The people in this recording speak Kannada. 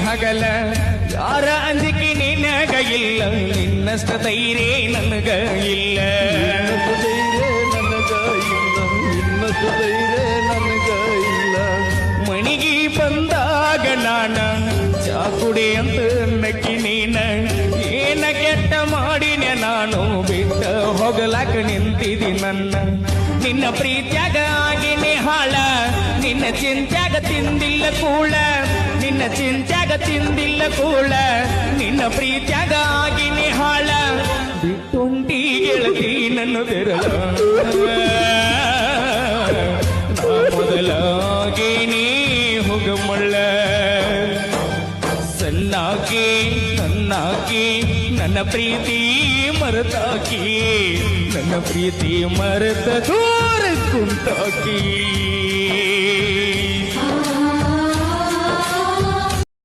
ಹಗಲ ಯಾರ ಅಂಜಿಕೆ ನಿನಗ ಇಲ್ಲ ನಿನ್ನಷ್ಟ ಧೈರ್ಯ ನನಗ ಇಲ್ಲ ಮಣಿಗಿ ಬಂದಾಗ ನಾನ ಚಾಕುಡಿ ಅಂತ ನಕ್ಕಿ ನೀನ ಏನ ಕೆಟ್ಟ ಮಾಡಿನ ನಾನು ಬಿಟ್ಟ ಹೋಗಲಾಕ ನಿಂತಿದಿ ನನ್ನ ನಿನ್ನ ಪ್ರೀತ್ಯಾಗ ಆಗಿನೇ ಹಾಳ ನಿನ್ನ ಚಿಂತ್ಯಾಗ ತಿಂದಿಲ್ಲ ಕೂಳ ನಿನ್ನ ಚಿಂತ್ಯಾಗ ತಿಂದಿಲ್ಲ ಕೂಳ ನಿನ್ನ ಪ್ರೀತ್ಯಾಗ ಆಗಿನೇ ಹಾಳ ಬಿಟ್ಟುಂಟಿ ಗೆಳತಿ ನನ್ನ ಬೆರಳ ಮೊದಲಾಗಿ ನೀ ಹೋಗಮಳ್ಳ ಸಣ್ಣಾಕಿ ನನ್ನಾಕಿ ನನ್ನ ಪ್ರೀತಿ ಮರೆತಾಕಿ ನನ್ನ ಪ್ರೀತಿ ಮರೆತ ದೂರ ಕುಂತಾಕಿ